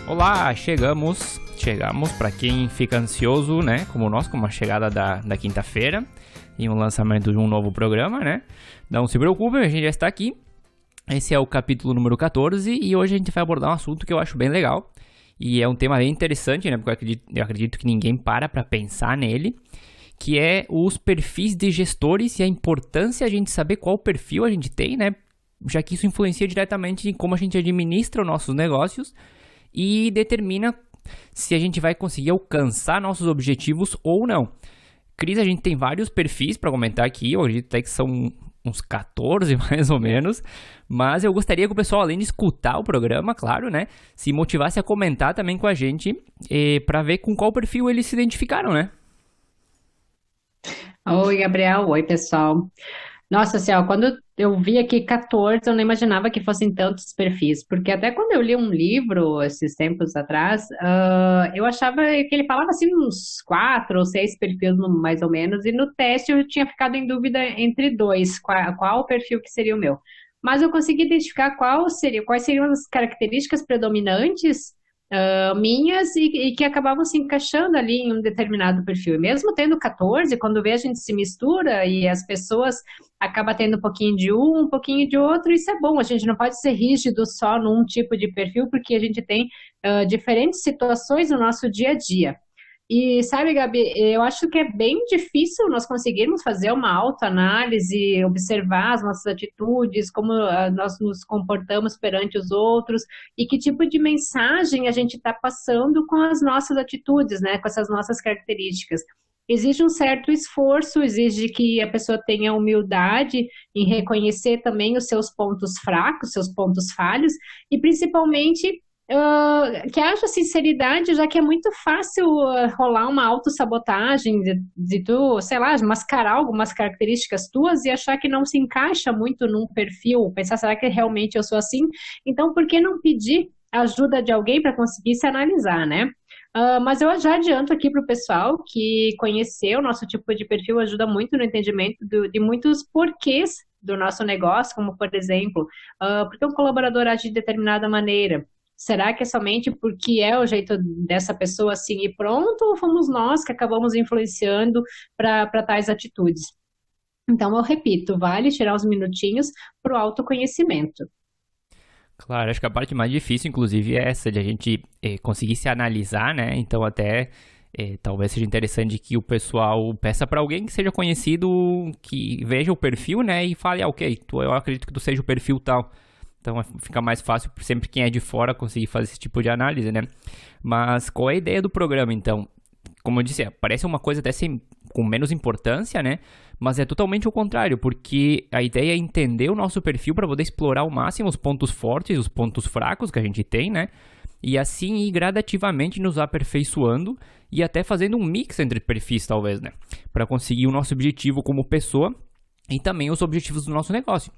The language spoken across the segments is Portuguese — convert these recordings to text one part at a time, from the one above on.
Olá, chegamos para quem fica ansioso, né, como nós, com a chegada da quinta-feira e um lançamento de um novo programa, né? Não se preocupe, a gente já está aqui. Esse é o capítulo número 14 e hoje a gente vai abordar um assunto que eu acho bem legal e é um tema bem interessante, né, porque eu acredito que ninguém para pensar nele, que é os perfis de gestores e a importância de a gente saber qual perfil a gente tem, né, já que isso influencia diretamente em como a gente administra os nossos negócios e determina se a gente vai conseguir alcançar nossos objetivos ou não. Cris, a gente tem vários perfis para comentar aqui, hoje até que são uns 14 mais ou menos, mas eu gostaria que o pessoal, além de escutar o programa, claro, né, se motivasse a comentar também com a gente para ver com qual perfil eles se identificaram, né? Oi, Gabriel. Oi, pessoal. Nossa, Céu, quando eu vi aqui 14, eu não imaginava que fossem tantos perfis, porque até quando eu li um livro esses tempos atrás, eu achava que ele falava assim uns quatro ou seis perfis mais ou menos, e no teste eu tinha ficado em dúvida entre dois, qual o perfil que seria o meu. Mas eu consegui identificar quais seriam as características predominantes minhas e que acabavam se encaixando ali em um determinado perfil. E mesmo tendo 14, quando vê a gente se mistura e as pessoas acaba tendo um pouquinho de um pouquinho de outro, isso é bom. A gente não pode ser rígido só num tipo de perfil, porque a gente tem diferentes situações no nosso dia a dia. E sabe, Gabi, eu acho que é bem difícil nós conseguirmos fazer uma autoanálise, observar as nossas atitudes, como nós nos comportamos perante os outros e que tipo de mensagem a gente está passando com as nossas atitudes, né, com essas nossas características. Exige um certo esforço, exige que a pessoa tenha humildade em reconhecer também os seus pontos fracos, seus pontos falhos, e principalmente que haja sinceridade, já que é muito fácil rolar uma autossabotagem de tu, sei lá, mascarar algumas características tuas e achar que não se encaixa muito num perfil, pensar, será que realmente eu sou assim? Então, por que não pedir a ajuda de alguém para conseguir se analisar, né? Mas eu já adianto aqui para o pessoal que conhecer o nosso tipo de perfil ajuda muito no entendimento de muitos porquês do nosso negócio, como por exemplo, porque um colaborador age de determinada maneira. Será que é somente porque é o jeito dessa pessoa assim e pronto, ou fomos nós que acabamos influenciando para tais atitudes? Então, eu repito, vale tirar uns minutinhos para o autoconhecimento. Claro, acho que a parte mais difícil, inclusive, é essa de a gente conseguir se analisar, né? Então, até talvez seja interessante que o pessoal peça para alguém que seja conhecido, que veja o perfil, né? E fale, ok, eu acredito que tu seja o perfil tal. Então, fica mais fácil sempre quem é de fora conseguir fazer esse tipo de análise, né? Mas qual é a ideia do programa, então? Como eu disse, parece uma coisa até com menos importância, né? Mas é totalmente o contrário, porque a ideia é entender o nosso perfil para poder explorar ao máximo os pontos fortes, os pontos fracos que a gente tem, né? E assim ir gradativamente nos aperfeiçoando e até fazendo um mix entre perfis, talvez, né? Para conseguir o nosso objetivo como pessoa e também os objetivos do nosso negócio.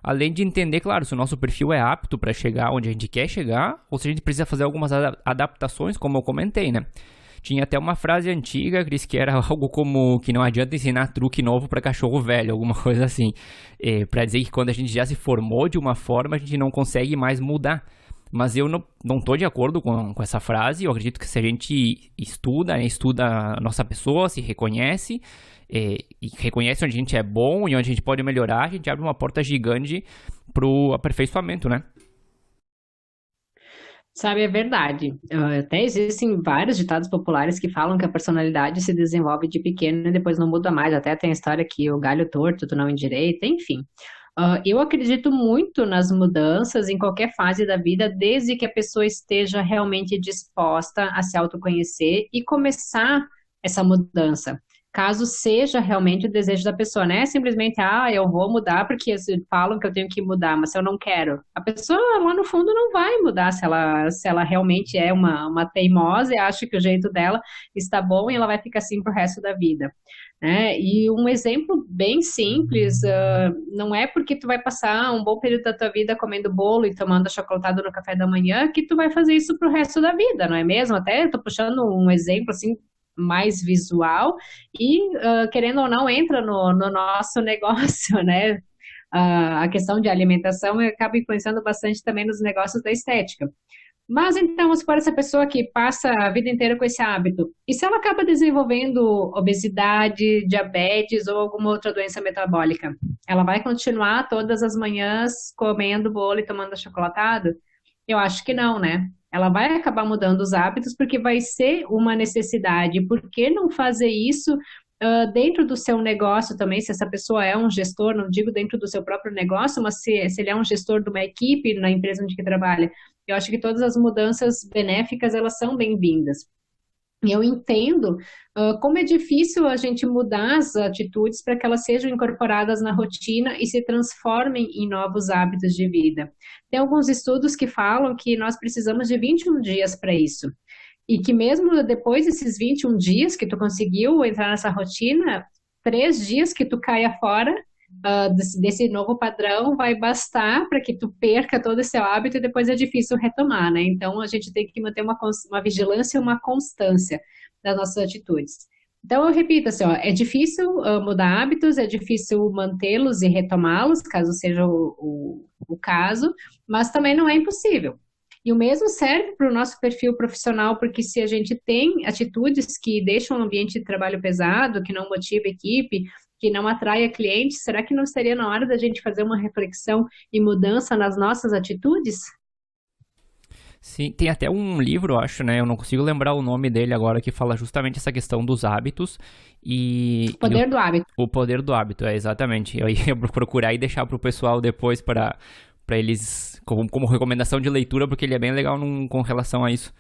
Além de entender, claro, se o nosso perfil é apto para chegar onde a gente quer chegar ou se a gente precisa fazer algumas adaptações, como eu comentei, né? Tinha até uma frase antiga, Cris, que era algo como que não adianta ensinar truque novo para cachorro velho, alguma coisa assim. Para dizer que quando a gente já se formou de uma forma, a gente não consegue mais mudar. Mas eu não tô de acordo com essa frase. Eu acredito que se a gente estuda, né, estuda a nossa pessoa, se reconhece, e reconhece onde a gente é bom e onde a gente pode melhorar, a gente abre uma porta gigante pro aperfeiçoamento, né? Sabe, é verdade. Até existem vários ditados populares que falam que a personalidade se desenvolve de pequeno e depois não muda mais. Até tem a história que o galho torto, tu não endireita, enfim. Eu acredito muito nas mudanças em qualquer fase da vida, desde que a pessoa esteja realmente disposta a se autoconhecer e começar essa mudança. Caso seja realmente o desejo da pessoa, não é simplesmente, eu vou mudar porque falam que eu tenho que mudar, mas se eu não quero. A pessoa lá no fundo não vai mudar se ela realmente é uma teimosa e acha que o jeito dela está bom e ela vai ficar assim pro resto da vida, né? E um exemplo bem simples, não é porque tu vai passar um bom período da tua vida comendo bolo e tomando achocolatado no café da manhã que tu vai fazer isso pro resto da vida, não é mesmo? Até eu tô puxando um exemplo assim mais visual e, querendo ou não, entra no nosso negócio, né? A questão de alimentação acaba influenciando bastante também nos negócios da estética. Mas então, se for essa pessoa que passa a vida inteira com esse hábito, e se ela acaba desenvolvendo obesidade, diabetes ou alguma outra doença metabólica, ela vai continuar todas as manhãs comendo bolo e tomando achocolatado? Eu acho que não, né? Ela vai acabar mudando os hábitos porque vai ser uma necessidade. Por que não fazer isso, dentro do seu negócio também? Se essa pessoa é um gestor, não digo dentro do seu próprio negócio, mas se ele é um gestor de uma equipe na empresa onde que trabalha, eu acho que todas as mudanças benéficas, elas são bem-vindas. E eu entendo, como é difícil a gente mudar as atitudes para que elas sejam incorporadas na rotina e se transformem em novos hábitos de vida. Tem alguns estudos que falam que nós precisamos de 21 dias para isso. E que mesmo depois desses 21 dias que tu conseguiu entrar nessa rotina, 3 dias que tu caia fora, desse novo padrão vai bastar para que tu perca todo esse hábito e depois é difícil retomar, né? Então a gente tem que manter uma vigilância e uma constância das nossas atitudes. Então eu repito assim, ó, é difícil mudar hábitos, é difícil mantê-los e retomá-los, caso seja o caso, mas também não é impossível. E o mesmo serve para o nosso perfil profissional, porque se a gente tem atitudes que deixam o ambiente de trabalho pesado, que não motiva a equipe, que não atraia clientes, será que não seria na hora da gente fazer uma reflexão e mudança nas nossas atitudes? Sim, tem até um livro, eu acho, né? Eu não consigo lembrar o nome dele agora, que fala justamente essa questão dos hábitos Poder do hábito. o poder do hábito, é exatamente. Eu ia procurar e deixar pro pessoal depois para eles, como recomendação de leitura, porque ele é bem legal com relação a isso.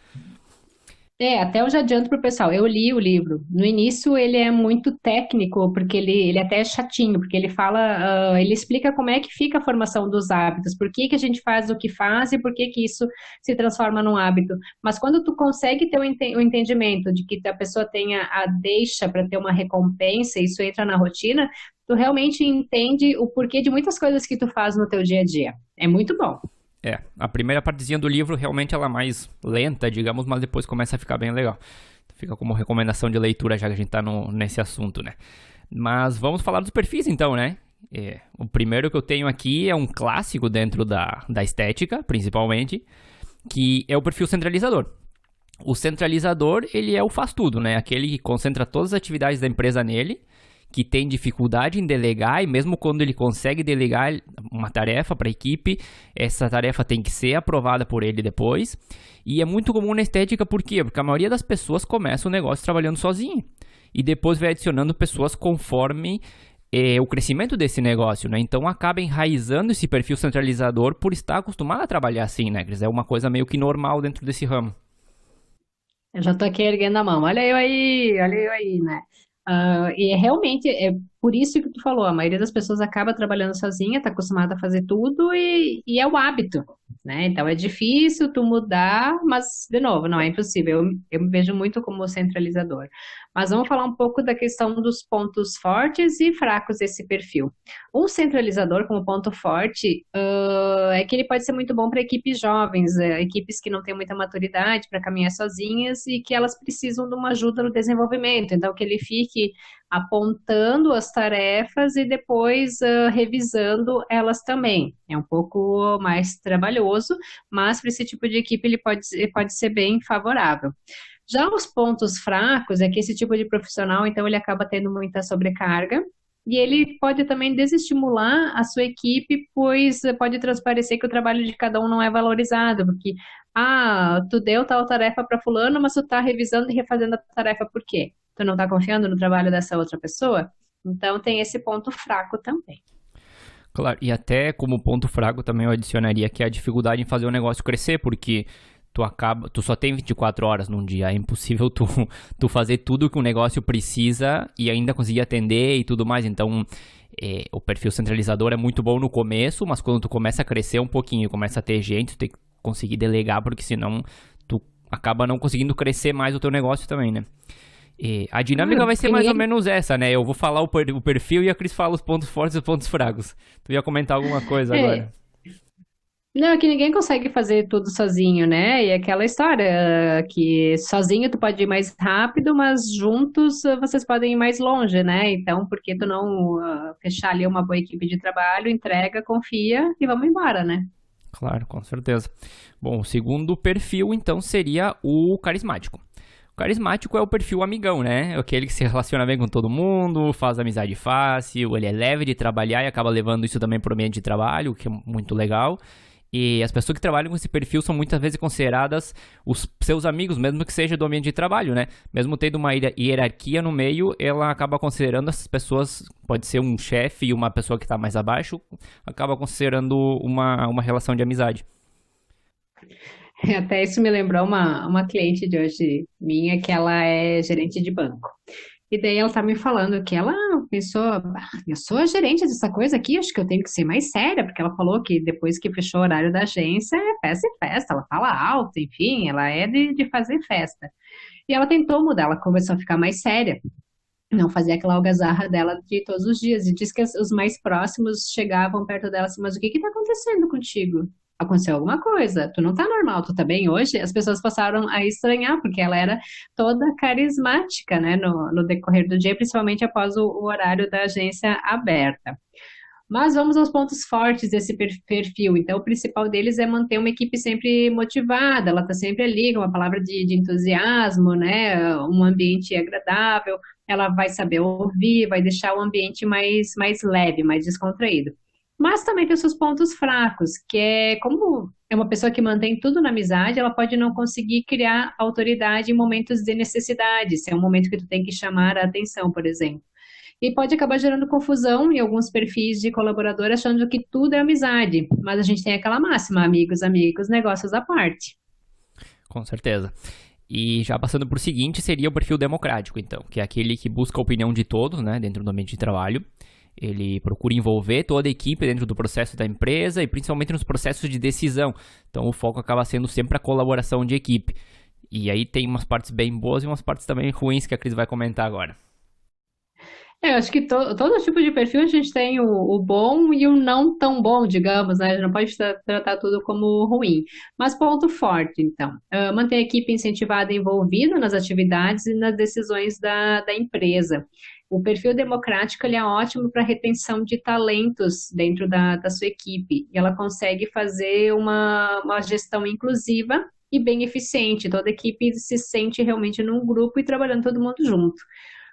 Até eu já adianto pro pessoal, eu li o livro. No início ele é muito técnico, porque ele até é chatinho, porque ele fala, ele explica como é que fica a formação dos hábitos, por que que a gente faz o que faz e por que que isso se transforma num hábito. Mas quando tu consegue ter o entendimento de que a pessoa tenha a deixa para ter uma recompensa, isso entra na rotina, tu realmente entende o porquê de muitas coisas que tu faz no teu dia a dia. É muito bom. É, a primeira partezinha do livro realmente ela é mais lenta, digamos, mas depois começa a ficar bem legal. Fica como recomendação de leitura, já que a gente tá nesse assunto, né? Mas vamos falar dos perfis então, né? O primeiro que eu tenho aqui é um clássico dentro da estética, principalmente, que é o perfil centralizador. O centralizador, ele é o faz tudo, né? Aquele que concentra todas as atividades da empresa nele, que tem dificuldade em delegar e mesmo quando ele consegue delegar uma tarefa para a equipe, essa tarefa tem que ser aprovada por ele depois. E é muito comum na estética, por quê? Porque a maioria das pessoas começa o negócio trabalhando sozinho e depois vai adicionando pessoas conforme o crescimento desse negócio, né? Então acaba enraizando esse perfil centralizador por estar acostumado a trabalhar assim, né, Cris? É uma coisa meio que normal dentro desse ramo. Eu já tô aqui erguendo a mão. Olha eu aí, né? E realmente é por isso que tu falou, a maioria das pessoas acaba trabalhando sozinha, tá acostumada a fazer tudo e é o hábito, né? Então é difícil tu mudar, mas, de novo, não é impossível. Eu me vejo muito como centralizador. Mas vamos falar um pouco da questão dos pontos fortes e fracos desse perfil. Um centralizador como ponto forte, é que ele pode ser muito bom para equipes jovens, equipes que não têm muita maturidade para caminhar sozinhas e que elas precisam de uma ajuda no desenvolvimento. Então, que ele fique apontando as tarefas e depois revisando elas também. É um pouco mais trabalhoso, mas para esse tipo de equipe ele pode ser bem favorável. Já os pontos fracos é que esse tipo de profissional, então, ele acaba tendo muita sobrecarga. E ele pode também desestimular a sua equipe, pois pode transparecer que o trabalho de cada um não é valorizado, porque, tu deu tal tarefa para fulano, mas tu tá revisando e refazendo a tarefa por quê? Tu não tá confiando no trabalho dessa outra pessoa? Então tem esse ponto fraco também. Claro, e até como ponto fraco também eu adicionaria que é a dificuldade em fazer o negócio crescer, porque tu só tem 24 horas num dia, é impossível tu fazer tudo que o negócio precisa e ainda conseguir atender e tudo mais, então o perfil centralizador é muito bom no começo, mas quando tu começa a crescer um pouquinho, começa a ter gente, tu tem que conseguir delegar, porque senão tu acaba não conseguindo crescer mais o teu negócio também, né? E a dinâmica vai ser Porque mais ou ninguém menos essa, né? Eu vou falar o perfil e a Cris fala os pontos fortes e os pontos fracos. Tu ia comentar alguma coisa é, agora? não, é que ninguém consegue fazer tudo sozinho, né? E aquela história que sozinho tu pode ir mais rápido, mas juntos vocês podem ir mais longe, né? Então, por que tu não fechar ali uma boa equipe de trabalho, entrega, confia e vamos embora, né? Claro, com certeza. Bom, o segundo perfil, então, seria o carismático. O carismático é o perfil amigão, né? É aquele que se relaciona bem com todo mundo, faz amizade fácil, ele é leve de trabalhar e acaba levando isso também para o ambiente de trabalho, o que é muito legal. E as pessoas que trabalham com esse perfil são muitas vezes consideradas os seus amigos, mesmo que seja do ambiente de trabalho, né? Mesmo tendo uma hierarquia no meio, ela acaba considerando essas pessoas, pode ser um chefe e uma pessoa que está mais abaixo, acaba considerando uma relação de amizade. Até isso me lembrou uma cliente de hoje minha, que ela é gerente de banco. E daí ela tá me falando que ela pensou, eu sou a gerente dessa coisa aqui, acho que eu tenho que ser mais séria, porque ela falou que depois que fechou o horário da agência, é festa e festa, ela fala alto, enfim, ela é de fazer festa. E ela tentou mudar, ela começou a ficar mais séria, não fazer aquela algazarra dela de todos os dias. E diz que os mais próximos chegavam perto dela assim, mas o que que tá acontecendo contigo? Aconteceu alguma coisa? Tu não tá normal, tu tá bem hoje? As pessoas passaram a estranhar, porque ela era toda carismática, né, no decorrer do dia, principalmente após o horário da agência aberta. Mas vamos aos pontos fortes desse perfil. Então, o principal deles é manter uma equipe sempre motivada, ela está sempre ali com uma palavra de entusiasmo, né? Um ambiente agradável, ela vai saber ouvir, vai deixar o ambiente mais leve, mais descontraído. Mas também tem os seus pontos fracos, que é como é uma pessoa que mantém tudo na amizade, ela pode não conseguir criar autoridade em momentos de necessidade, se é um momento que tu tem que chamar a atenção, por exemplo. E pode acabar gerando confusão em alguns perfis de colaborador achando que tudo é amizade. Mas a gente tem aquela máxima, amigos, amigos, negócios à parte. Com certeza. E já passando para o seguinte, seria o perfil democrático, então, que é aquele que busca a opinião de todos, né, dentro do ambiente de trabalho. Ele procura envolver toda a equipe dentro do processo da empresa e principalmente nos processos de decisão. Então, o foco acaba sendo sempre a colaboração de equipe. E aí tem umas partes bem boas e umas partes também ruins que a Cris vai comentar agora. Eu acho que todo tipo de perfil a gente tem o bom e o não tão bom, digamos, né? A gente não pode tratar tudo como ruim. Mas ponto forte, então. Manter a equipe incentivada e envolvida nas atividades e nas decisões da empresa. O perfil democrático ele é ótimo para retenção de talentos dentro da sua equipe. E ela consegue fazer uma gestão inclusiva e bem eficiente. Toda a equipe se sente realmente num grupo e trabalhando todo mundo junto.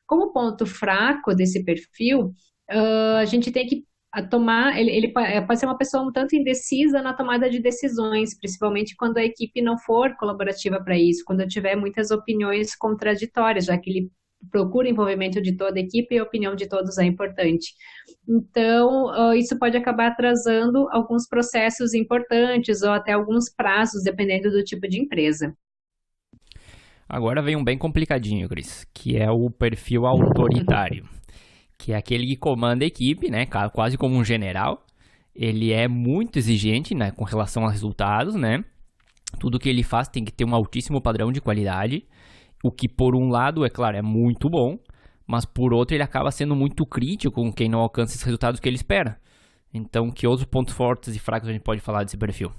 Como ponto fraco desse perfil, a gente tem que tomar, ele pode ser uma pessoa um tanto indecisa na tomada de decisões, principalmente quando a equipe não for colaborativa para isso, quando tiver muitas opiniões contraditórias, já que ele procura envolvimento de toda a equipe e a opinião de todos é importante. Então, isso pode acabar atrasando alguns processos importantes ou até alguns prazos, dependendo do tipo de empresa. Agora vem um bem complicadinho, Cris, que é o perfil autoritário, que é aquele que comanda a equipe, né, quase como um general. Ele é muito exigente, né, com relação a resultados, né? Tudo que ele faz tem que ter um altíssimo padrão de qualidade, o que por um lado, é claro, é muito bom, mas por outro ele acaba sendo muito crítico com quem não alcança esses resultados que ele espera. Então, que outros pontos fortes e fracos a gente pode falar desse perfil?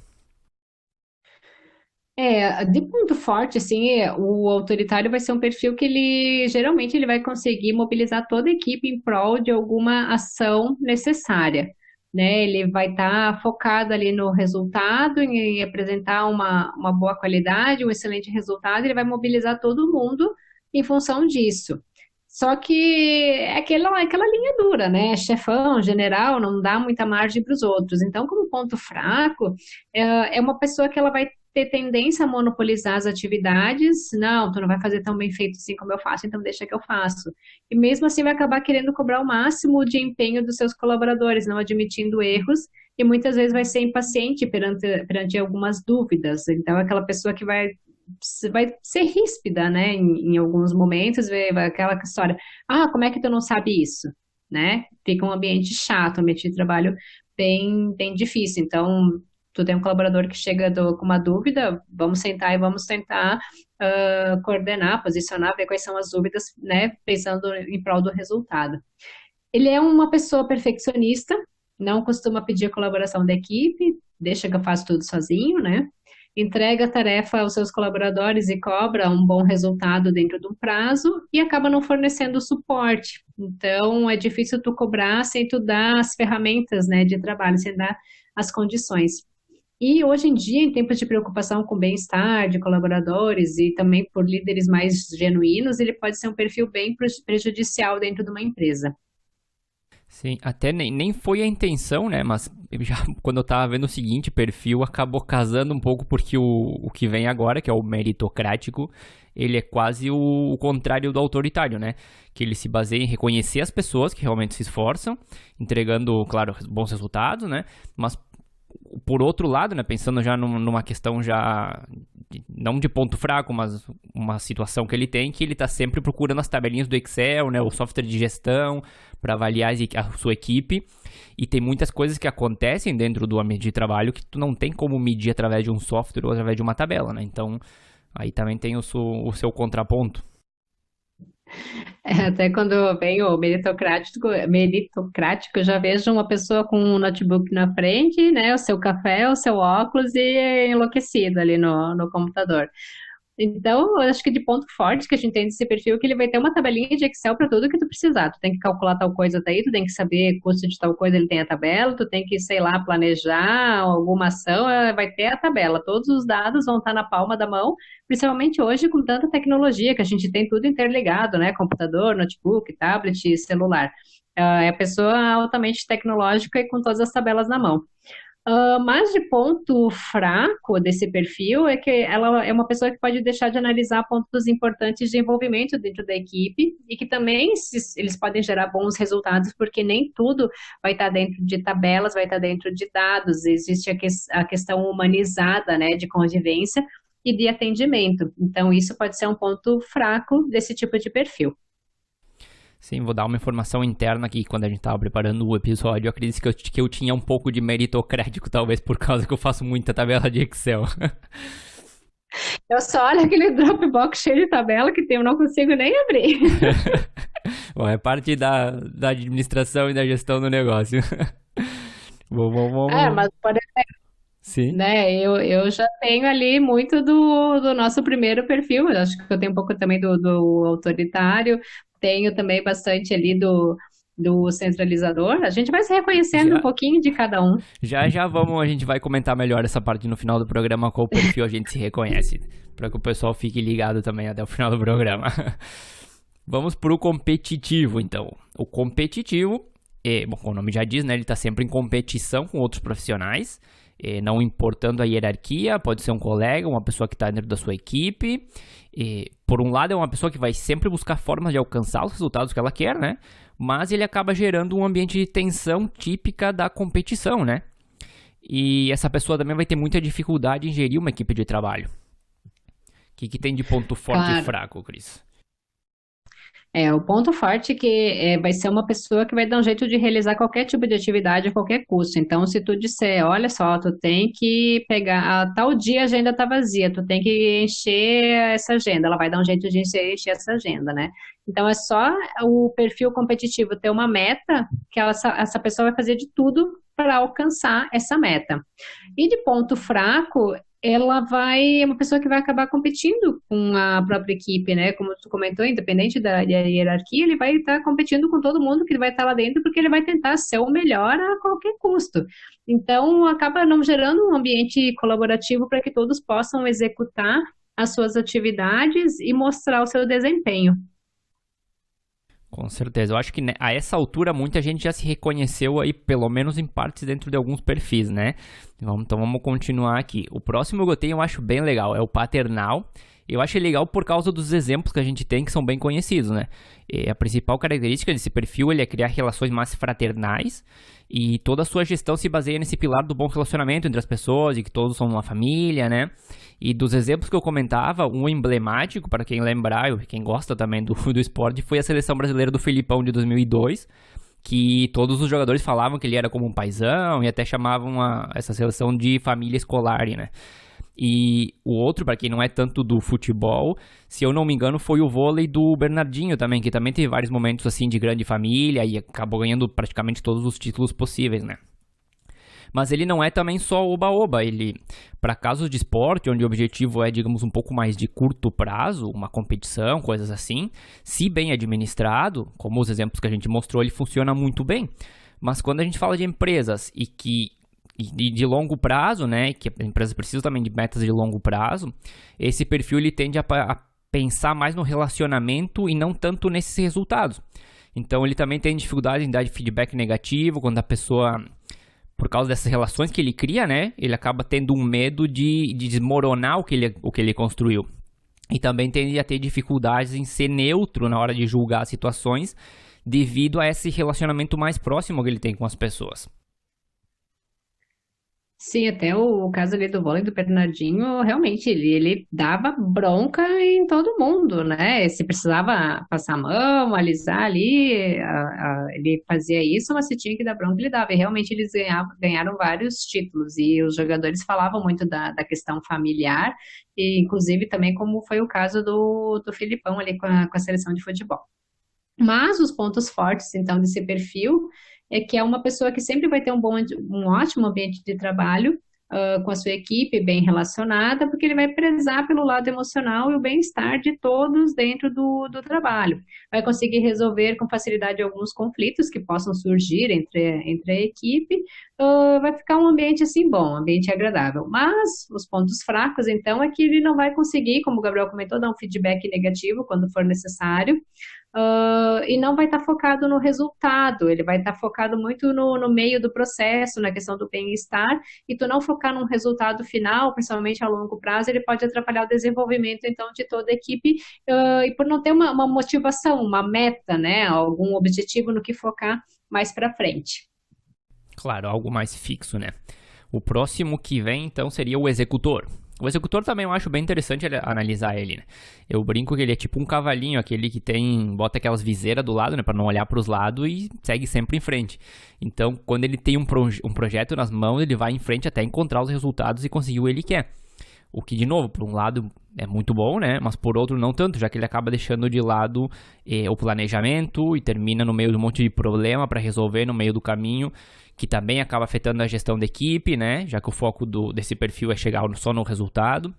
De ponto forte, assim, o autoritário vai ser um perfil que ele geralmente ele vai conseguir mobilizar toda a equipe em prol de alguma ação necessária, né? Ele vai estar focado ali no resultado, em apresentar uma boa qualidade, um excelente resultado, ele vai mobilizar todo mundo em função disso. Só que é aquela linha dura, né? Chefão, general, não dá muita margem para os outros. Então, como ponto fraco, é uma pessoa que ela vai ter tendência a monopolizar as atividades. Não, tu não vai fazer tão bem feito assim como eu faço, então deixa que eu faço. E mesmo assim vai acabar querendo cobrar o máximo de empenho dos seus colaboradores, não admitindo erros, e muitas vezes vai ser impaciente perante algumas dúvidas. Então, é aquela pessoa que vai ser ríspida, né, em alguns momentos, vai aquela história, como é que tu não sabe isso, né? Fica um ambiente chato, um ambiente de trabalho bem difícil. Então, tu tem um colaborador que chega com uma dúvida, vamos sentar e vamos tentar coordenar, posicionar, ver quais são as dúvidas, né, pensando em prol do resultado. Ele é uma pessoa perfeccionista, não costuma pedir a colaboração da equipe, deixa que eu faço tudo sozinho, né? Entrega a tarefa aos seus colaboradores e cobra um bom resultado dentro de um prazo e acaba não fornecendo suporte. Então, é difícil tu cobrar sem tu dar as ferramentas, né, de trabalho, sem dar as condições. E hoje em dia, em tempos de preocupação com o bem-estar de colaboradores e também por líderes mais genuínos, ele pode ser um perfil bem prejudicial dentro de uma empresa. Sim, até nem foi a intenção, né? Mas já quando eu tava vendo o seguinte perfil, acabou casando um pouco porque o que vem agora, que é o meritocrático, ele é quase o contrário do autoritário, né? Que ele se baseia em reconhecer as pessoas que realmente se esforçam, entregando, claro, bons resultados, né? Mas por outro lado, né, pensando já numa questão já não de ponto fraco, mas uma situação que ele tem, que ele está sempre procurando as tabelinhas do Excel, né, o software de gestão para avaliar a sua equipe, e tem muitas coisas que acontecem dentro do ambiente de trabalho que tu não tem como medir através de um software ou através de uma tabela, né? Então, aí também tem o seu contraponto. Até quando vem o meritocrático, eu já vejo uma pessoa com um notebook na frente, né, o seu café, o seu óculos e enlouquecido ali no computador. Então, eu acho que de ponto forte que a gente tem desse perfil é que ele vai ter uma tabelinha de Excel para tudo que tu precisar. Tu tem que calcular tal coisa daí, tu tem que saber custo de tal coisa, ele tem a tabela, tu tem que, sei lá, planejar alguma ação, vai ter a tabela. Todos os dados vão estar na palma da mão, principalmente hoje com tanta tecnologia que a gente tem tudo interligado, né? Computador, notebook, tablet, celular. É a pessoa altamente tecnológica e com todas as tabelas na mão. Mas de ponto fraco desse perfil é que ela é uma pessoa que pode deixar de analisar pontos importantes de envolvimento dentro da equipe e que também eles podem gerar bons resultados, porque nem tudo vai estar dentro de tabelas, vai estar dentro de dados. Existe a questão humanizada, né, de convivência e de atendimento. Então, isso pode ser um ponto fraco desse tipo de perfil. Sim, vou dar uma informação interna aqui. Quando a gente tava preparando o episódio, eu acredito que eu tinha um pouco de meritocrático, talvez por causa que eu faço muita tabela de Excel. Eu só olho aquele Dropbox cheio de tabela que tem, eu não consigo nem abrir. Bom, é parte da administração e da gestão do negócio. Mas Vamos. por Sim. né? Eu já tenho ali muito do nosso primeiro perfil, eu acho que eu tenho um pouco também do autoritário, tenho também bastante ali do centralizador. A gente vai se reconhecendo um Já, pouquinho de cada um. já vamos, a gente vai comentar melhor essa parte no final do programa, qual perfil a gente se reconhece, para que o pessoal fique ligado também até o final do programa. Vamos pro competitivo, então. O competitivo, bom, como o nome já diz, né, ele está sempre em competição com outros profissionais, não importando a hierarquia, pode ser um colega, uma pessoa que está dentro da sua equipe. Por um lado, é uma pessoa que vai sempre buscar formas de alcançar os resultados que ela quer, né? Mas ele acaba gerando um ambiente de tensão típica da competição, né? E essa pessoa também vai ter muita dificuldade em gerir uma equipe de trabalho. O que tem de ponto forte e Claro. fraco, Cris? O ponto forte é que vai ser uma pessoa que vai dar um jeito de realizar qualquer tipo de atividade a qualquer custo. Então, se tu disser, olha só, tu tem que pegar, tal dia a agenda tá vazia, tu tem que encher essa agenda, ela vai dar um jeito de encher essa agenda, né? Então, é só o perfil competitivo ter uma meta que essa pessoa vai fazer de tudo para alcançar essa meta. E de ponto fraco, é uma pessoa que vai acabar competindo com a própria equipe, né? Como tu comentou, independente da hierarquia, ele vai estar competindo com todo mundo que vai estar lá dentro, porque ele vai tentar ser o melhor a qualquer custo. Então, acaba não gerando um ambiente colaborativo para que todos possam executar as suas atividades e mostrar o seu desempenho. Com certeza. Eu acho que a essa altura muita gente já se reconheceu aí, pelo menos em partes dentro de alguns perfis, né? Então vamos continuar aqui. O próximo que eu tenho eu acho bem legal, é o paternal. Eu acho legal por causa dos exemplos que a gente tem que são bem conhecidos, né? A principal característica desse perfil ele é criar relações mais fraternais e toda a sua gestão se baseia nesse pilar do bom relacionamento entre as pessoas e que todos são uma família, né? E dos exemplos que eu comentava, um emblemático, para quem lembrar, e quem gosta também do esporte, foi a seleção brasileira do Filipão de 2002, que todos os jogadores falavam que ele era como um paizão e até chamavam essa seleção de família escolar, né? E o outro, para quem não é tanto do futebol, se eu não me engano, foi o vôlei do Bernardinho também, que também teve vários momentos assim de grande família e acabou ganhando praticamente todos os títulos possíveis, né? Mas ele não é também só oba-oba, ele, para casos de esporte, onde o objetivo é, digamos, um pouco mais de curto prazo, uma competição, coisas assim, se bem administrado, como os exemplos que a gente mostrou, ele funciona muito bem. Mas quando a gente fala de empresas e que e de longo prazo, né, que a empresa precisa também de metas de longo prazo, esse perfil ele tende a pensar mais no relacionamento e não tanto nesses resultados. Então ele também tem dificuldade em dar feedback negativo, quando a pessoa, por causa dessas relações que ele cria, né, ele acaba tendo um medo de desmoronar o que ele construiu. E também tende a ter dificuldades em ser neutro na hora de julgar situações, devido a esse relacionamento mais próximo que ele tem com as pessoas. Sim, até o caso ali do vôlei do Bernardinho, realmente, ele dava bronca em todo mundo, né? Se precisava passar a mão, alisar ali, ele fazia isso, mas se tinha que dar bronca, ele dava. E realmente eles ganharam vários títulos, e os jogadores falavam muito da questão familiar, e inclusive também como foi o caso do Filipão ali com a seleção de futebol. Mas os pontos fortes, então, desse perfil é que é uma pessoa que sempre vai ter um ótimo ambiente de trabalho, com a sua equipe bem relacionada, porque ele vai prezar pelo lado emocional e o bem-estar de todos dentro do trabalho. Vai conseguir resolver com facilidade alguns conflitos que possam surgir entre a equipe, vai ficar um ambiente assim bom, um ambiente agradável. Mas os pontos fracos, então, é que ele não vai conseguir, como o Gabriel comentou, dar um feedback negativo quando for necessário, e não vai estar focado no resultado, ele vai estar focado muito no meio do processo, na questão do bem-estar, e tu não focar num resultado final, principalmente a longo prazo, ele pode atrapalhar o desenvolvimento, então, de toda a equipe, e por não ter uma motivação, uma meta, né, algum objetivo no que focar mais para frente. Claro, algo mais fixo, né? O próximo que vem, então, seria o executor. O executor também eu acho bem interessante analisar ele, né? Eu brinco que ele é tipo um cavalinho, aquele que bota aquelas viseiras do lado, né? Pra não olhar pros lados e segue sempre em frente. Então, quando ele tem um projeto nas mãos, ele vai em frente até encontrar os resultados e conseguir o que ele quer. O que, de novo, por um lado é muito bom, né? Mas por outro não tanto, já que ele acaba deixando de lado o planejamento e termina no meio de um monte de problema para resolver no meio do caminho, que também acaba afetando a gestão da equipe, né? Já que o foco desse perfil é chegar só no resultado.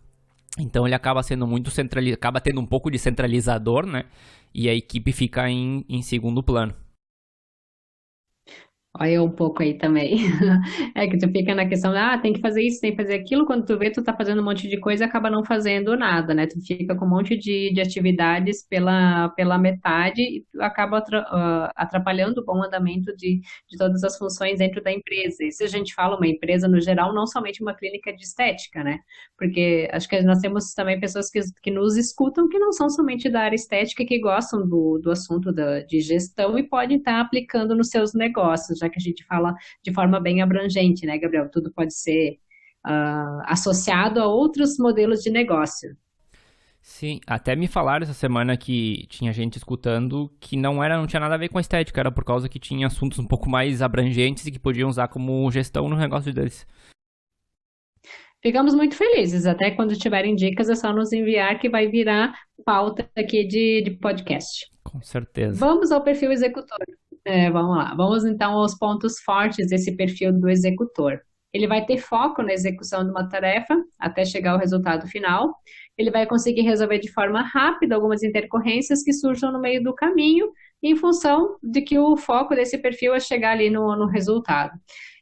Então ele acaba sendo muito acaba tendo um pouco de centralizador, né? E a equipe fica em segundo plano. Olha um pouco aí também. É que tu fica na questão, tem que fazer isso, tem que fazer aquilo. Quando tu vê, tu tá fazendo um monte de coisa e acaba não fazendo nada, né? Tu fica com um monte de atividades pela metade e tu acaba atrapalhando o bom andamento de todas as funções dentro da empresa. E se a gente fala uma empresa no geral, não somente uma clínica de estética, né? Porque acho que nós temos também pessoas que nos escutam que não são somente da área estética, que gostam do assunto de gestão e podem estar aplicando nos seus negócios, já que a gente fala de forma bem abrangente, né, Gabriel? Tudo pode ser associado a outros modelos de negócio. Sim, até me falaram essa semana que tinha gente escutando que não tinha nada a ver com a estética, era por causa que tinha assuntos um pouco mais abrangentes e que podiam usar como gestão no negócio deles. Ficamos muito felizes. Até quando tiverem dicas, é só nos enviar que vai virar pauta aqui de podcast. Com certeza. Vamos ao perfil executor. Vamos lá. Vamos então aos pontos fortes desse perfil do executor. Ele vai ter foco na execução de uma tarefa até chegar ao resultado final. Ele vai conseguir resolver de forma rápida algumas intercorrências que surjam no meio do caminho, em função de que o foco desse perfil é chegar ali no resultado.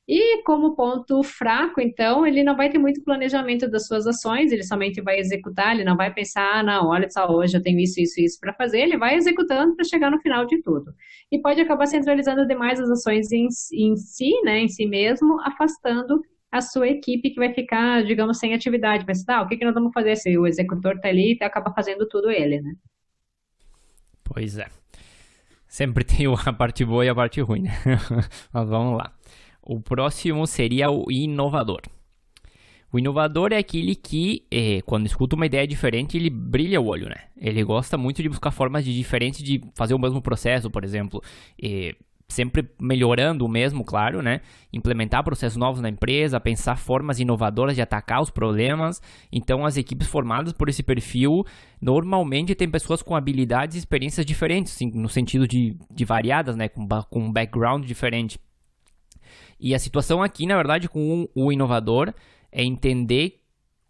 E como ponto fraco, então, ele não vai ter muito planejamento das suas ações, ele somente vai executar, ele não vai pensar, não, olha só, hoje eu tenho isso para fazer, ele vai executando para chegar no final de tudo. E pode acabar centralizando demais as ações em si, né, em si mesmo, afastando a sua equipe que vai ficar, digamos, sem atividade. Mas, o que nós vamos fazer se o executor está ali e acaba fazendo tudo ele, né? Pois é. Sempre tem a parte boa e a parte ruim, né? Mas vamos lá. O próximo seria o inovador. O inovador é aquele que, quando escuta uma ideia diferente, ele brilha o olho, né? Ele gosta muito de buscar formas diferentes de fazer o mesmo processo, por exemplo, sempre melhorando o mesmo, claro, né? Implementar processos novos na empresa, pensar formas inovadoras de atacar os problemas. Então, as equipes formadas por esse perfil, normalmente tem pessoas com habilidades e experiências diferentes, assim, no sentido de variadas, né? Com um background diferente. E a situação aqui, na verdade, com o inovador é entender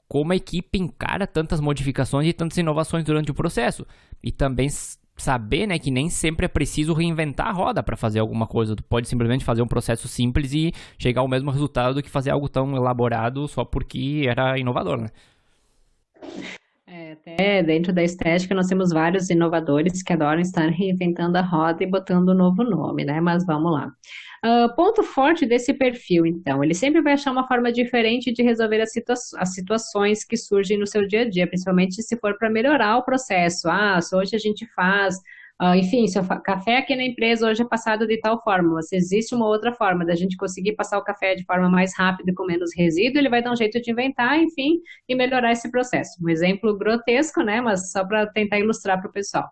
como a equipe encara tantas modificações e tantas inovações durante o processo. E também saber, né, que nem sempre é preciso reinventar a roda para fazer alguma coisa. Tu pode simplesmente fazer um processo simples e chegar ao mesmo resultado do que fazer algo tão elaborado só porque era inovador, né? Até dentro da estética, nós temos vários inovadores que adoram estar reinventando a roda e botando um novo nome, né? Mas vamos lá. Ponto forte desse perfil, então, ele sempre vai achar uma forma diferente de resolver as situações que surgem no seu dia a dia, principalmente se for para melhorar o processo. Ah, se hoje a gente faz. Enfim, se o café aqui na empresa hoje é passado de tal forma, se existe uma outra forma da gente conseguir passar o café de forma mais rápida e com menos resíduo, ele vai dar um jeito de inventar, enfim, e melhorar esse processo. Um exemplo grotesco, né? Mas só para tentar ilustrar para o pessoal.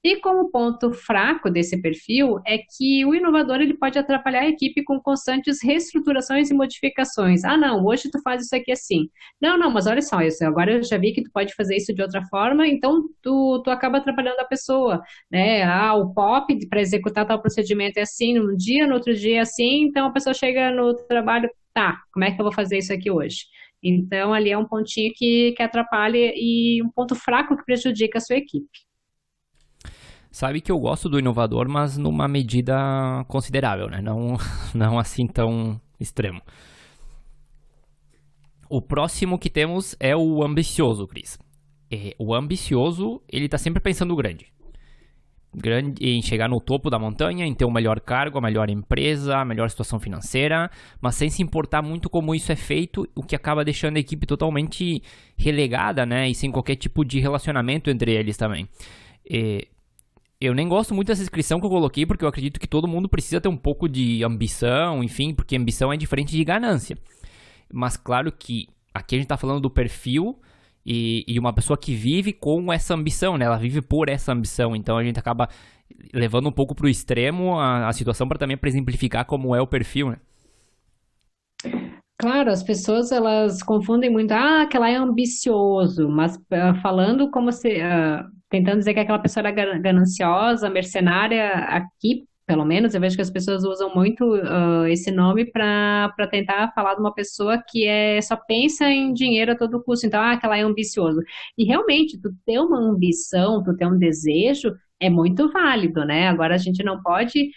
E como ponto fraco desse perfil é que o inovador ele pode atrapalhar a equipe com constantes reestruturações e modificações. Ah, não, hoje tu faz isso aqui assim. Não, não, mas olha só, isso, agora eu já vi que tu pode fazer isso de outra forma, então tu acaba atrapalhando a pessoa, né? Ah, o POP para executar tal procedimento é assim, num dia, no outro dia é assim, então a pessoa chega no trabalho, tá, como é que eu vou fazer isso aqui hoje? Então, ali é um pontinho que atrapalha e um ponto fraco que prejudica a sua equipe. Sabe que eu gosto do inovador, mas numa medida considerável, né? Não, não assim tão extremo. O próximo que temos é o ambicioso, Cris. O ambicioso, ele tá sempre pensando grande. Em chegar no topo da montanha, em ter o melhor cargo, a melhor empresa, a melhor situação financeira, mas sem se importar muito como isso é feito, o que acaba deixando a equipe totalmente relegada, né? E sem qualquer tipo de relacionamento entre eles também. Eu nem gosto muito dessa descrição que eu coloquei, porque eu acredito que todo mundo precisa ter um pouco de ambição, enfim, porque ambição é diferente de ganância. Mas claro que aqui a gente tá falando do perfil e uma pessoa que vive com essa ambição, né? Ela vive por essa ambição, então a gente acaba levando um pouco pro extremo a situação para também exemplificar como é o perfil, né? Claro, as pessoas elas confundem muito, que ela é ambicioso, mas falando como se, tentando dizer que aquela pessoa era gananciosa, mercenária, aqui, pelo menos, eu vejo que as pessoas usam muito esse nome para tentar falar de uma pessoa que só pensa em dinheiro a todo custo, então, que ela é ambicioso. E realmente, tu ter uma ambição, tu ter um desejo, é muito válido, né? Agora a gente não pode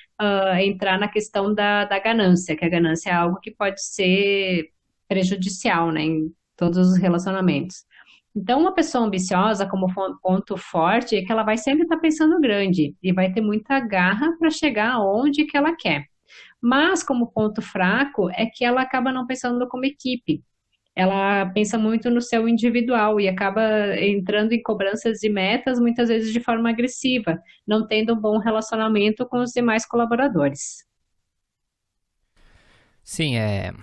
entrar na questão da ganância, que a ganância é algo que pode ser prejudicial, né, em todos os relacionamentos. Então, uma pessoa ambiciosa, como ponto forte, é que ela vai sempre estar pensando grande e vai ter muita garra para chegar aonde que ela quer. Mas, como ponto fraco, é que ela acaba não pensando como equipe. Ela pensa muito no seu individual e acaba entrando em cobranças de metas, muitas vezes de forma agressiva, não tendo um bom relacionamento com os demais colaboradores. Sim, é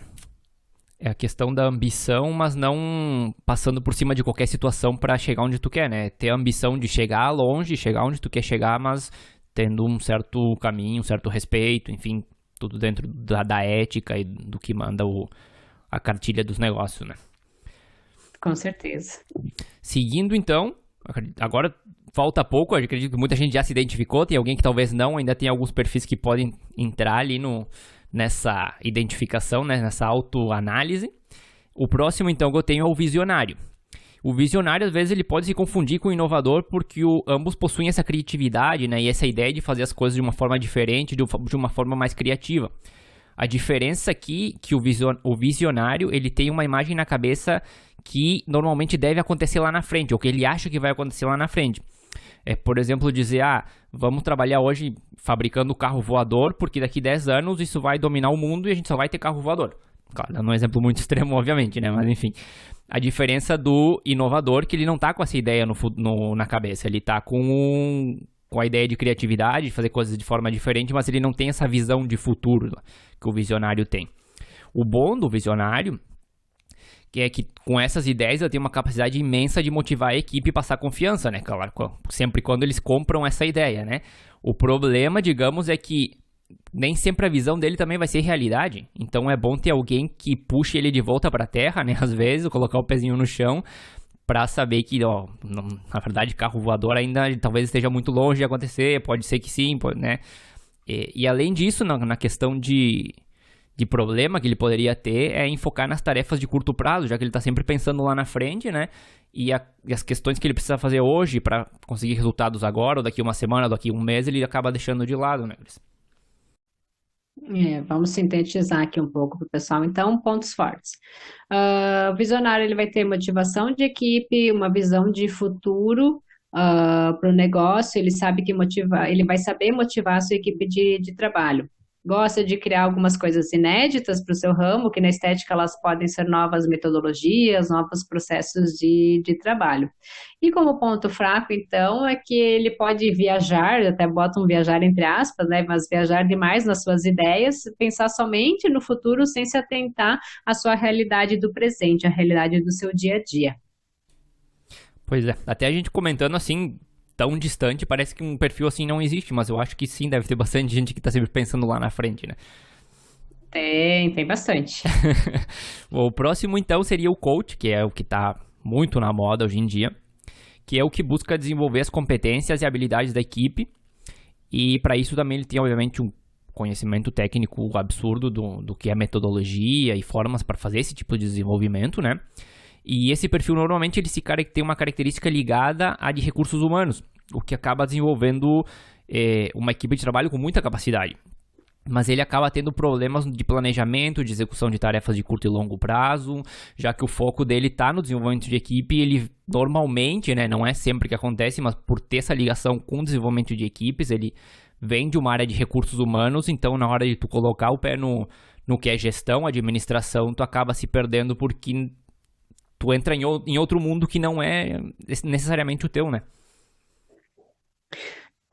a questão da ambição, mas não passando por cima de qualquer situação para chegar onde tu quer, né? Ter a ambição de chegar longe, chegar onde tu quer chegar, mas tendo um certo caminho, um certo respeito, enfim, tudo dentro da ética e do que manda a cartilha dos negócios, né? Com certeza. Seguindo, então, agora falta pouco, eu acredito que muita gente já se identificou, tem alguém que talvez não, ainda tem alguns perfis que podem entrar ali nessa identificação, né, nessa autoanálise. O próximo, então, que eu tenho é o visionário. O visionário, às vezes, ele pode se confundir com o inovador porque ambos possuem essa criatividade, né, e essa ideia de fazer as coisas de uma forma diferente, de uma forma mais criativa. A diferença aqui é que o visionário, ele tem uma imagem na cabeça que normalmente deve acontecer lá na frente, ou que ele acha que vai acontecer lá na frente. Por exemplo, dizer, vamos trabalhar hoje fabricando carro voador, porque daqui 10 anos isso vai dominar o mundo e a gente só vai ter carro voador. Claro, dando um exemplo muito extremo, obviamente, né? Mas enfim, a diferença do inovador é que ele não tá com essa ideia na cabeça, ele tá com a ideia de criatividade, de fazer coisas de forma diferente, mas ele não tem essa visão de futuro que o visionário tem. O bom do visionário é que com essas ideias ele tem uma capacidade imensa de motivar a equipe e passar confiança, né? Claro, sempre quando eles compram essa ideia, né? O problema, digamos, é que nem sempre a visão dele também vai ser realidade. Então é bom ter alguém que puxe ele de volta para a terra, né? Às vezes, colocar o pezinho no chão para saber que, na verdade, carro voador ainda talvez esteja muito longe de acontecer, pode ser que sim, né? E além disso, na questão de problema que ele poderia ter é em focar nas tarefas de curto prazo, já que ele está sempre pensando lá na frente, né? e as questões que ele precisa fazer hoje para conseguir resultados agora, ou daqui uma semana, ou daqui um mês, ele acaba deixando de lado, né, Cris? Vamos sintetizar aqui um pouco para o pessoal. Então, pontos fortes. O visionário ele vai ter motivação de equipe, uma visão de futuro para o negócio. Ele sabe que motivar, ele vai saber motivar a sua equipe de trabalho. Gosta de criar algumas coisas inéditas para o seu ramo, que na estética elas podem ser novas metodologias, novos processos de trabalho. E como ponto fraco, então, é que ele pode viajar, até bota um viajar entre aspas, né? Mas viajar demais nas suas ideias, pensar somente no futuro sem se atentar à sua realidade do presente, à realidade do seu dia a dia. Pois é, até a gente comentando assim, tão distante, parece que um perfil assim não existe, mas eu acho que sim, deve ter bastante gente que tá sempre pensando lá na frente, né? Tem bastante. O próximo então seria o coach, que é o que tá muito na moda hoje em dia, que é o que busca desenvolver as competências e habilidades da equipe, e para isso também ele tem obviamente um conhecimento técnico absurdo do que é metodologia e formas para fazer esse tipo de desenvolvimento, né? E esse perfil normalmente ele tem uma característica ligada à de recursos humanos, o que acaba desenvolvendo uma equipe de trabalho com muita capacidade. Mas ele acaba tendo problemas de planejamento, de execução de tarefas de curto e longo prazo, já que o foco dele está no desenvolvimento de equipe e ele normalmente, né, não é sempre que acontece, mas por ter essa ligação com o desenvolvimento de equipes, ele vem de uma área de recursos humanos, então na hora de tu colocar o pé no que é gestão, administração, tu acaba se perdendo porque tu entra em outro mundo que não é necessariamente o teu, né?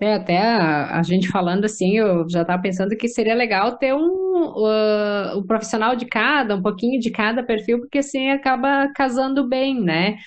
Até a gente falando assim, eu já estava pensando que seria legal ter um profissional de cada, um pouquinho de cada perfil, porque assim acaba casando bem, né?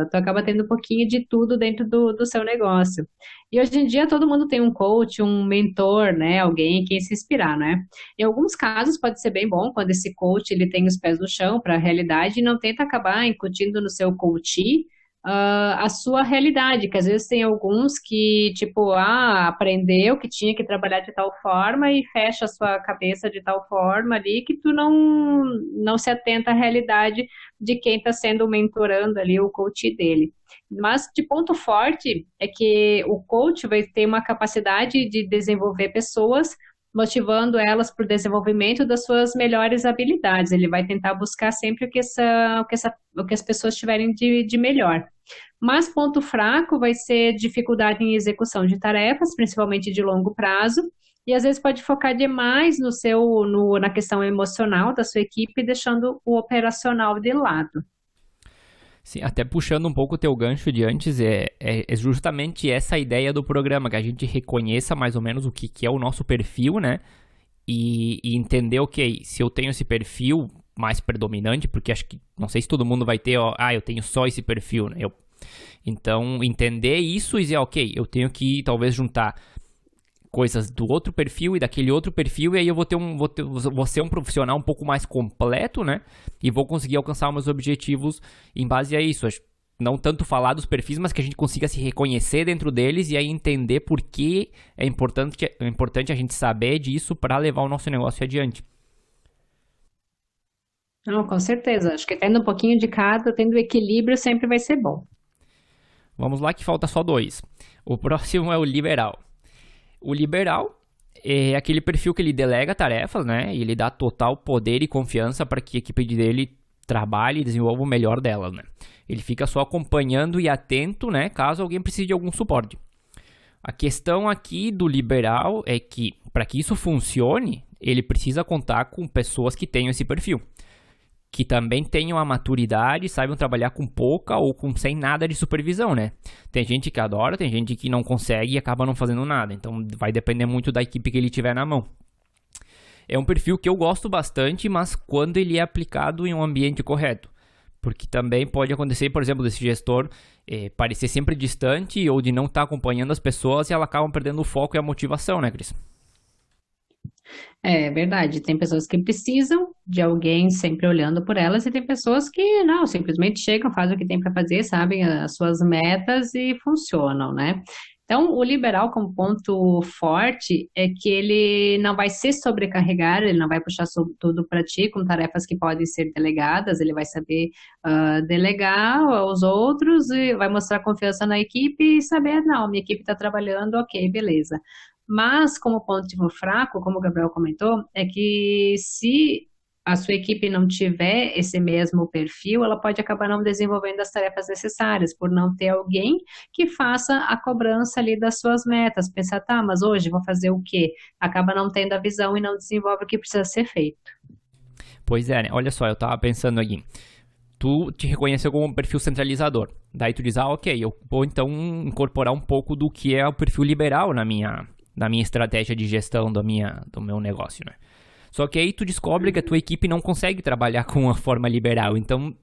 Tu acaba tendo um pouquinho de tudo dentro do seu negócio. E hoje em dia todo mundo tem um coach, um mentor, né? Alguém em quem se inspirar, né? Em alguns casos pode ser bem bom quando esse coach ele tem os pés no chão para a realidade e não tenta acabar incutindo no seu coachee a sua realidade, que às vezes tem alguns que, tipo, aprendeu que tinha que trabalhar de tal forma e fecha a sua cabeça de tal forma ali que tu não se atenta à realidade de quem está sendo mentorando ali o coach dele. Mas de ponto forte é que o coach vai ter uma capacidade de desenvolver pessoas, motivando elas para o desenvolvimento das suas melhores habilidades. Ele vai tentar buscar sempre o que as pessoas tiverem de melhor. Mas ponto fraco vai ser dificuldade em execução de tarefas, principalmente de longo prazo, e às vezes pode focar demais na questão emocional da sua equipe, deixando o operacional de lado. Sim, até puxando um pouco o teu gancho de antes, é justamente essa ideia do programa, que a gente reconheça mais ou menos o que é o nosso perfil, né? E entender, ok, se eu tenho esse perfil mais predominante, porque acho que, não sei se todo mundo vai ter, eu tenho só esse perfil, né? Então, entender isso e dizer, ok, eu tenho que talvez juntar coisas do outro perfil e daquele outro perfil, e aí eu vou ser um profissional um pouco mais completo, né? E vou conseguir alcançar os meus objetivos em base a isso. Não tanto falar dos perfis, mas que a gente consiga se reconhecer dentro deles e aí entender por que é importante a gente saber disso para levar o nosso negócio adiante. Não, com certeza. Acho que tendo um pouquinho de cada, tendo equilíbrio, sempre vai ser bom. Vamos lá que falta só 2. O próximo é o liberal. O liberal é aquele perfil que ele delega tarefas, né? E ele dá total poder e confiança para que a equipe dele trabalhe e desenvolva o melhor dela, né? Ele fica só acompanhando e atento, né? Caso alguém precise de algum suporte. A questão aqui do liberal é que, para que isso funcione, ele precisa contar com pessoas que tenham esse perfil, que também tenham a maturidade, saibam trabalhar com pouca ou sem nada de supervisão, né? Tem gente que adora, tem gente que não consegue e acaba não fazendo nada. Então vai depender muito da equipe que ele tiver na mão. É um perfil que eu gosto bastante, mas quando ele é aplicado em um ambiente correto. Porque também pode acontecer, por exemplo, desse gestor parecer sempre distante ou de não estar acompanhando as pessoas e elas acabam perdendo o foco e a motivação, né, Cris? É verdade, tem pessoas que precisam de alguém sempre olhando por elas, e tem pessoas que não, simplesmente chegam, fazem o que tem para fazer, sabem as suas metas e funcionam, né? Então, o liberal como ponto forte é que ele não vai se sobrecarregar, ele não vai puxar tudo para ti com tarefas que podem ser delegadas, ele vai saber delegar aos outros e vai mostrar confiança na equipe e saber, não, minha equipe está trabalhando, ok, beleza. Mas, como ponto fraco, como o Gabriel comentou, é que se a sua equipe não tiver esse mesmo perfil, ela pode acabar não desenvolvendo as tarefas necessárias, por não ter alguém que faça a cobrança ali das suas metas. Pensar, tá, mas hoje vou fazer o quê? Acaba não tendo a visão e não desenvolve o que precisa ser feito. Pois é, né? Olha só, eu tava pensando aqui. Tu te reconheceu como um perfil centralizador. Daí tu diz, ok, eu vou então incorporar um pouco do que é o perfil liberal na minha estratégia de gestão do meu negócio, né? Só que aí tu descobre que a tua equipe não consegue trabalhar com uma forma liberal. Então,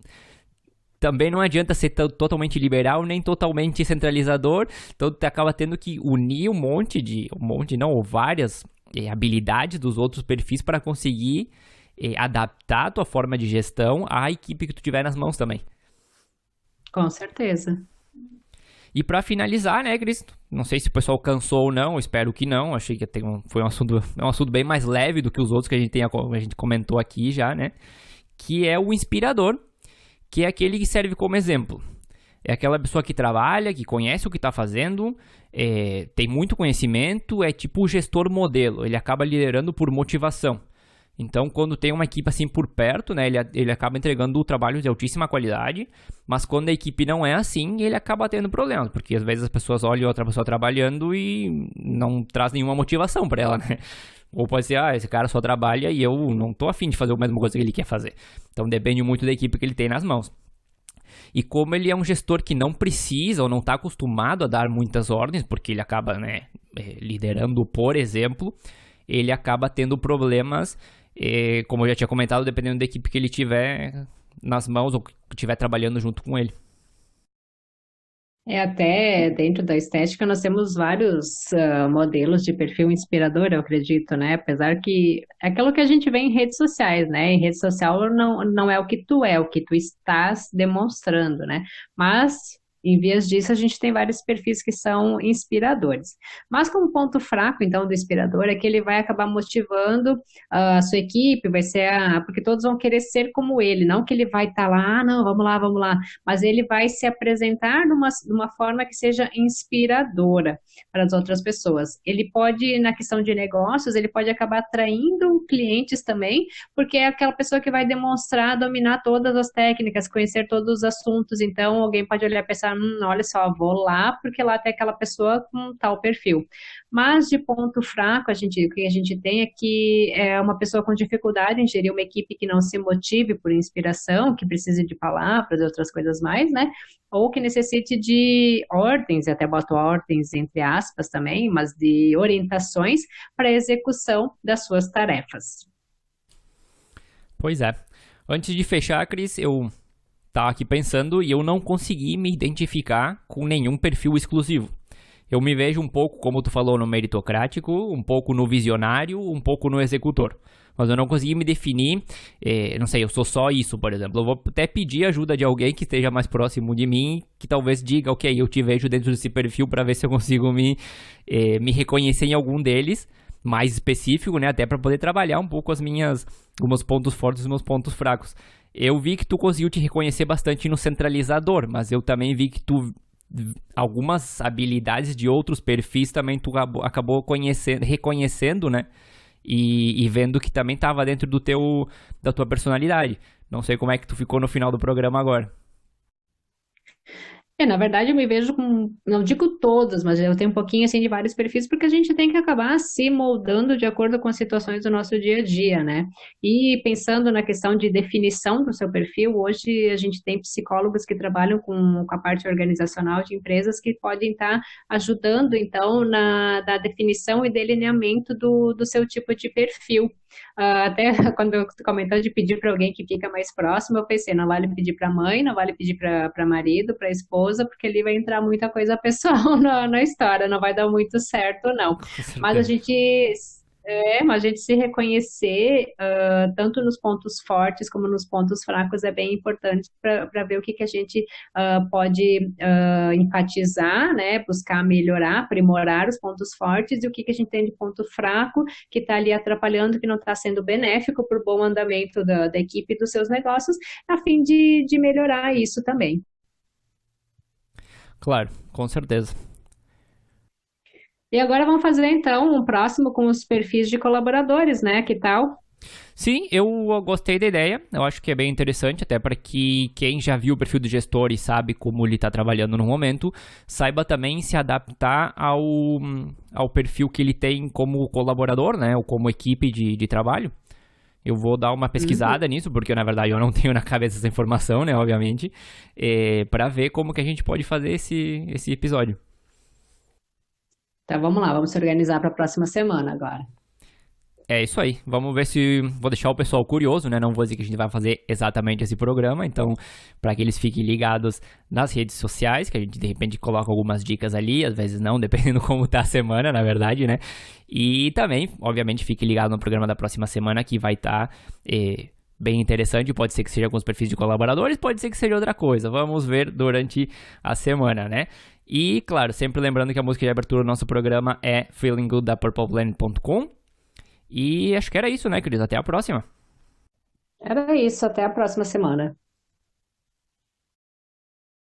também não adianta ser totalmente liberal, nem totalmente centralizador. Então, tu acaba tendo que unir ou várias habilidades dos outros perfis para conseguir adaptar a tua forma de gestão à equipe que tu tiver nas mãos também. Com certeza. E para finalizar, né, Cris? Não sei se o pessoal cansou ou não, espero que não. Achei que foi um assunto bem mais leve do que os outros que a gente comentou aqui já, né? Que é o inspirador, que é aquele que serve como exemplo. É aquela pessoa que trabalha, que conhece o que está fazendo, tem muito conhecimento, é tipo o gestor modelo. Ele acaba liderando por motivação. Então, quando tem uma equipe assim por perto, né, ele acaba entregando o trabalho de altíssima qualidade, mas quando a equipe não é assim, ele acaba tendo problemas, porque às vezes as pessoas olham outra pessoa trabalhando e não traz nenhuma motivação para ela, né? Ou pode ser, esse cara só trabalha e eu não tô afim de fazer a mesma coisa que ele quer fazer. Então, depende muito da equipe que ele tem nas mãos. E como ele é um gestor que não precisa ou não está acostumado a dar muitas ordens, porque ele acaba, né, liderando, por exemplo, ele acaba tendo problemas. Como eu já tinha comentado, dependendo da equipe que ele tiver nas mãos ou que estiver trabalhando junto com ele. Até dentro da estética nós temos vários modelos de perfil inspirador, eu acredito, né? Apesar que é aquilo que a gente vê em redes sociais, né? Em rede social não é o que tu estás demonstrando, né? Mas em vias disso a gente tem vários perfis que são inspiradores. Mas como ponto fraco, então, do inspirador é que ele vai acabar motivando a sua equipe, vai ser porque todos vão querer ser como ele, não que ele vai estar lá, não, vamos lá, mas ele vai se apresentar de uma forma que seja inspiradora para as outras pessoas. Ele pode, na questão de negócios, ele pode acabar atraindo clientes também, porque é aquela pessoa que vai demonstrar dominar todas as técnicas, conhecer todos os assuntos. Então, alguém pode olhar e pensar, olha só, vou lá porque lá tem aquela pessoa com tal perfil. Mas de ponto fraco, o que a gente tem é que é uma pessoa com dificuldade em gerir uma equipe que não se motive por inspiração, que precise de palavras e outras coisas mais, né? Ou que necessite de ordens, e até boto ordens entre aspas também, mas de orientações para a execução das suas tarefas. Pois é. Antes de fechar, Cris, eu tava aqui pensando e eu não consegui me identificar com nenhum perfil exclusivo. Eu me vejo um pouco, como tu falou, no meritocrático, um pouco no visionário, um pouco no executor. Mas eu não consegui me definir, não sei, eu sou só isso, por exemplo. Eu vou até pedir ajuda de alguém que esteja mais próximo de mim, que talvez diga, ok, eu te vejo dentro desse perfil para ver se eu consigo me reconhecer em algum deles, mais específico, né? Até para poder trabalhar um pouco os meus pontos fortes e os meus pontos fracos. Eu vi que tu conseguiu te reconhecer bastante no centralizador, mas eu também vi que algumas habilidades de outros perfis também tu acabou reconhecendo, né? E vendo que também estava dentro da tua personalidade. Não sei como é que tu ficou no final do programa agora. Na verdade, eu me vejo com, não digo todos, mas eu tenho um pouquinho assim de vários perfis, porque a gente tem que acabar se moldando de acordo com as situações do nosso dia a dia, né? E pensando na questão de definição do seu perfil, hoje a gente tem psicólogos que trabalham com a parte organizacional de empresas que podem estar ajudando, então, na definição e delineamento do seu tipo de perfil. Até quando eu comentou de pedir para alguém que fica mais próximo, eu pensei, não vale pedir para mãe, não vale pedir para marido, para esposa, porque ali vai entrar muita coisa pessoal na história, não vai dar muito certo, não. Com Mas a certeza. gente Mas a gente se reconhecer, tanto nos pontos fortes como nos pontos fracos é bem importante para ver o que que a gente pode enfatizar, né? Buscar melhorar, aprimorar os pontos fortes e o que que a gente tem de ponto fraco que está ali atrapalhando, que não está sendo benéfico para o bom andamento da equipe e dos seus negócios, a fim de melhorar isso também. Claro, com certeza. E agora vamos fazer então um próximo com os perfis de colaboradores, né? Que tal? Sim, eu gostei da ideia. Eu acho que é bem interessante, até para que quem já viu o perfil do gestor e sabe como ele está trabalhando no momento, saiba também se adaptar ao perfil que ele tem como colaborador, né? Ou como equipe de trabalho. Eu vou dar uma Uhum. pesquisada nisso, porque na verdade eu não tenho na cabeça essa informação, né? Obviamente, para ver como que a gente pode fazer esse episódio. Então vamos lá, vamos se organizar para a próxima semana agora. É isso aí. Vamos ver se. Vou deixar o pessoal curioso, né? Não vou dizer que a gente vai fazer exatamente esse programa. Então, para que eles fiquem ligados nas redes sociais, que a gente de repente coloca algumas dicas ali, às vezes não, dependendo como tá a semana, na verdade, né? E também, obviamente, fique ligado no programa da próxima semana que vai estar. Bem interessante, pode ser que seja com os perfis de colaboradores, pode ser que seja outra coisa. Vamos ver durante a semana, né? E, claro, sempre lembrando que a música de abertura do nosso programa é Feeling Good da purpleplanet.com. E acho que era isso, né, queridos? Até a próxima. Era isso, até a próxima semana.